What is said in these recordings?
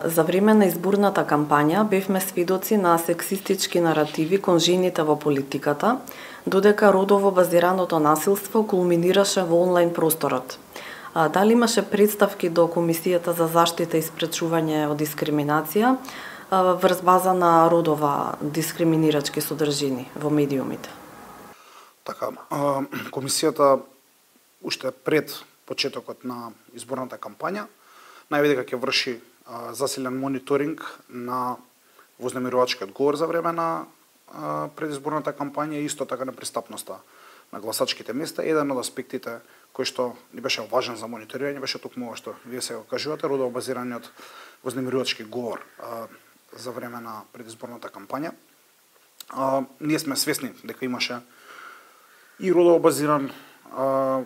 За време на изборната кампања бевме сведоци на сексистички наративи кон жените во политиката, додека родово базираното насилство кулминираше во онлайн просторот. Дали имаше представки до Комисијата за заштита и спречување од дискриминација врз база на родова дискриминирачки содржини во медиумите? Така, комисијата уште пред почетокот на изборната кампања најави дека ќе врши засилен мониторинг на вознемирувачкиот говор за време на предизборната кампања и исто така на пристапноста на гласачките места. Еден од аспектите кој што ни беше важен за мониторирање беше токму ова што вие се кажувате, родово базираниот вознемирувачки говор за време на предизборната кампања. Ние сме свесни дека имаше и родово базиран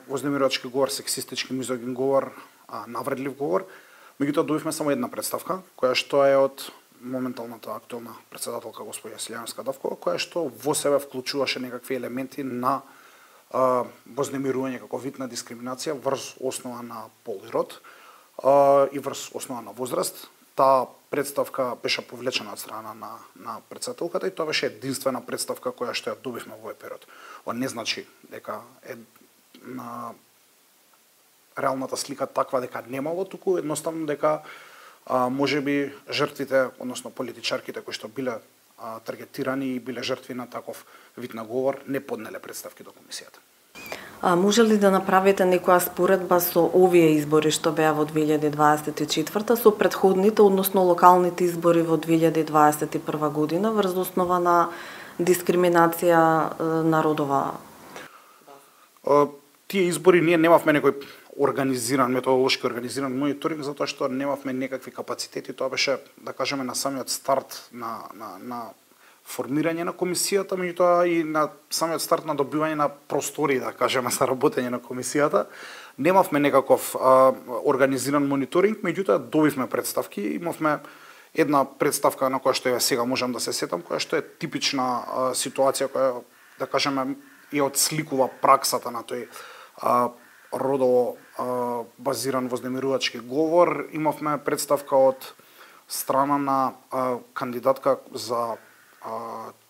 вознемирувачки говор, сексистички, мизогин говор, навредлив говор. Меѓутоа добивме само една представка, која што е од моменталната актуелна претседателка госпоѓа Силјанска Давкова, која што во себе вклучуваше некакви елементи на вознемирување како вид на дискриминација врз основа на пол и род и врз основа на возраст. Таа представка беше повлечена од страна на претседателката и тоа беше единствена представка која што ја добивме во овој период. Ова не значи дека е на реалната слика таква дека немало, туку едноставно дека можеби жртвите, односно политичарките кои што биле таргетирани и биле жртви на таков вид на говор, не поднеле представки до комисијата. Може ли да направите некоја споредба со овие избори што беа во 2024 со претходните, односно локалните избори во 2021 година врз основа на дискриминација народова? Тие избори ние немавме некој организиран, методолошки организиран мониторинг, затоа што немавме некакви капацитети. Тоа беше, да кажеме, на самиот старт на формирање на комисијата, меѓутоа и на самиот старт на добивање на простори, да кажеме, за работење на комисијата. Немавме некаков организиран мониторинг, меѓутоа добивме представки. Имавме една представка на која што ја сега можам да се сетам, која што е типична ситуација која, да кажеме, ја отсликува праксата на тој родово базиран вознемирувачки говор. Имавме представка од страна на кандидатка за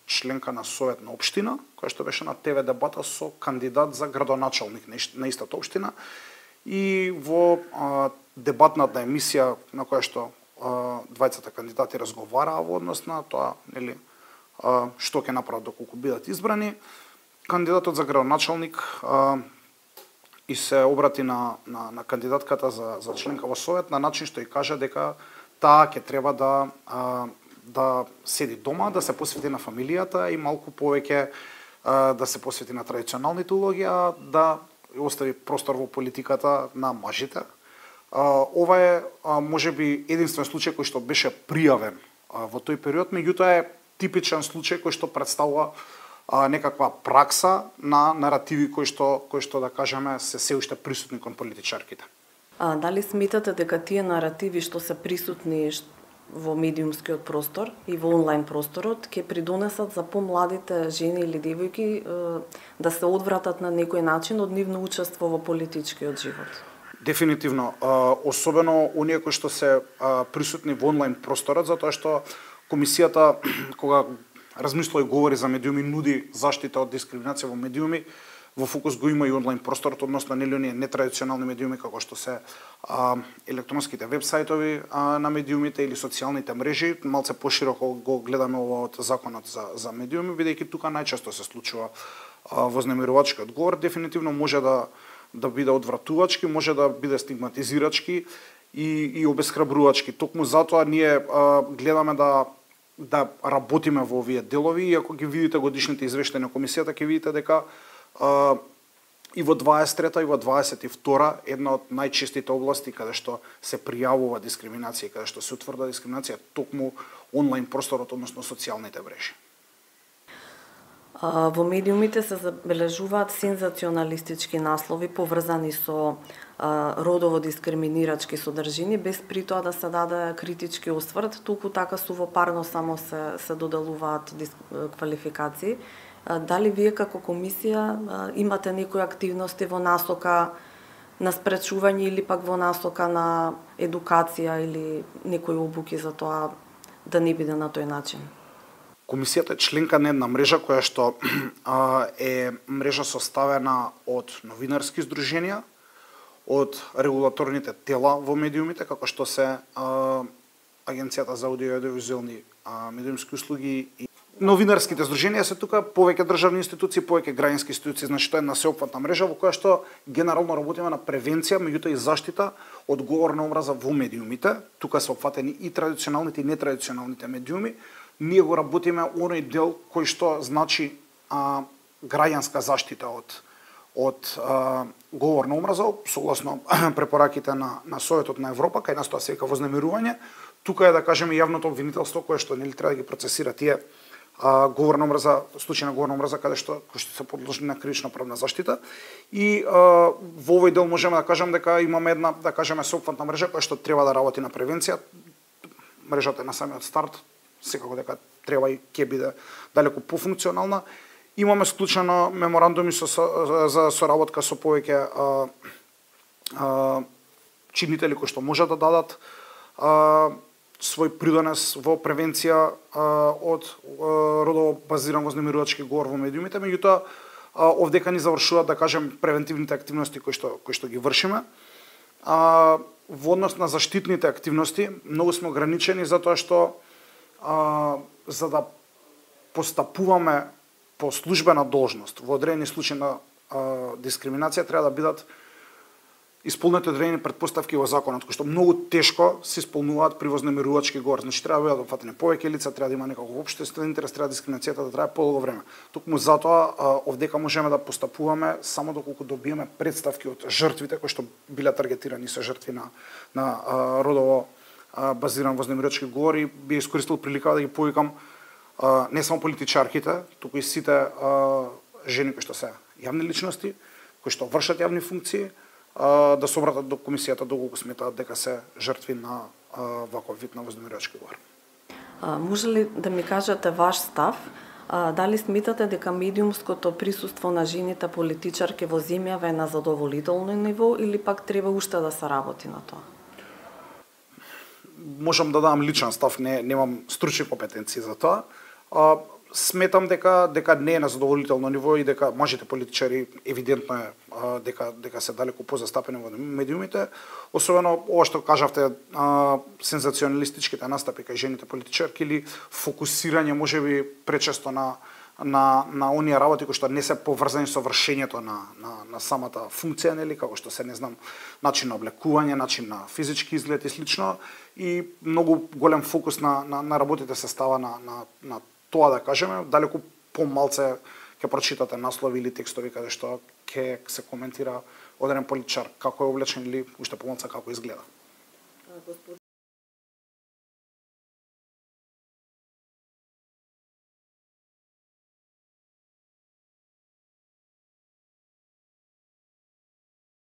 членка на Совет на општина, која што беше на ТВ дебата со кандидат за градоначалник на истата општина. И во дебатната емисија на која што двајцата кандидати разговараа во однос на тоа, нели, што ќе направат доколку бидат избрани, кандидатот за градоначалник и се обрати на кандидатката за членка во Совет на начин што ја кажа дека таа ќе треба да седи дома, да се посвети на фамилијата и малку повеќе да се посвети на традиционалните улоги, а да остави простор во политиката на мажите. Ова е можеби единствен случај кој што беше пријавен во тој период, меѓутоа е типичен случај кој што представува некаква пракса на наративи кои што да кажеме се уште присутни кон политичарките. Дали сметате дека тие наративи што се присутни во медиумскиот простор и во онлайн просторот ќе придонесат за помладите жени или девојки да се одвратат на некој начин од нивно учество во политичкиот живот? Дефинитивно, особено оние кои што се присутни во онлайн просторот, затоа што комисијата кога размислува и говори за медиуми, нуди заштита од дискриминација во медиуми, во фокус го има и онлайн просторот, односно нели оние нетрадиционални медиуми како што се електронските вебсајтови на медиумите или социјалните мрежи. Малце пошироко го гледаме ова од законот за медиуми, бидејќи тука најчесто се случува вознемирувачкиот говор. Дефинитивно може да биде одвратувачки, може да биде стигматизирачки и обесхрабрувачки. Токму затоа ние гледаме да работиме во овие делови, и ако ги видите годишните извештаи на комисијата, ќе видите дека и во 23-та и во 22-та една од најчестите области каде што се пријавува дискриминација, каде што се утврда дискриминација, токму онлайн просторот, односно социјалните мрежи. Во медиумите се забележуваат сензационалистички наслови поврзани со родово дискриминирачки содржини, без при тоа да се даде критички осврт, туку така сувопарно само се доделуваат квалификации. Дали вие како комисија имате некои активности во насока на спречување или пак во насока на едукација или некои обуки за тоа да не биде на тој начин? Комисијата е членка на една мрежа која што е мрежа составена од новинарски здруженија, од регулаторните тела во медиумите, како што се Агенцијата за аудио и аудиовизуелни медиумски услуги и новинарските здруженија се тука, повеќе државни институции, повеќе граѓански институции, значи тоа е една сеопфатна мрежа во која што генерално работиме на превенција, меѓутоа и заштита од говор на омраза во медиумите. Тука се опфатени и традиционалните и нетрадиционалните медиуми. Ние го работиме оној дел кој што значи граѓанска заштита од говор на омраза, согласно препораките на Советот на Европа, кај нас тоа се вика вознемирување. Тука е, да кажеме, јавното обвинителство кое што нели треба да ги процесира тие говор на омраза, случаи на говор на омраза кои што се подложени на кривична правна заштита. И во овој дел можеме да кажеме дека имаме една, да кажеме, сеопфатна мрежа која што треба да работи на превенција. Мрежата е на самиот старт, секако дека треба и ќе биде далеку пофункционална. Имаме склучено меморандуми за соработка со повеќе чинители кои што можат да дадат свој придонес во превенција од родово базиран вознемирувачки говор во медиумите, меѓутоа овдека ни завршуваат, да кажем, превентивните активности кои што ги вршиме. Во однос на заштитните активности многу сме ограничени затоа што за да постапуваме по службена должност во одредени случаи на дискриминација треба да бидат исполнети одредени претпоставки во законот, кои што многу тешко се исполнуваат при вознемирувачки говор. Значи треба да бидат опфатени повеќе лица, треба да има некаков општествен интерес, треба дискриминацијата да трае подолго време. Токму затоа овдека можеме да постапуваме само доколку добиеме представки од жртвите кои што биле таргетирани се жртви на родово базиран вознемирувачки говор, и би искористил прилика да ги повикам не само политичарките, туку и сите жени кои што се јавни личности, кои што вршат јавни функции, да се обратат до комисијата доколку сметаат дека се жртви на ваков вид на вознемирувачки говор. Може ли да ми кажете ваш став? Дали сметате дека медиумското присуство на жените политичарки во земјава е на задоволително ниво или пак треба уште да се работи на тоа? Можам да дадам личен став, немам стручни компетенции за тоа. Сметам дека не е на задоволително ниво и дека мажите политичари евидентно е дека се далеку позастапени во медиумите, особено ова што кажавте, сензационалистичките настапи кај жените политичарки или фокусирање можеби пречесто на оние работи кои што не се поврзани со вршењето на самата функција, нели, како што се, не знам, начин на облекување, начин на физички изглед и слично, и многу голем фокус на работите се става на тоа, да кажеме, далеку помалце ќе прочитате наслови или текстови каде што ќе се коментира одреден политичар како е облечен или уште помалце како изгледа.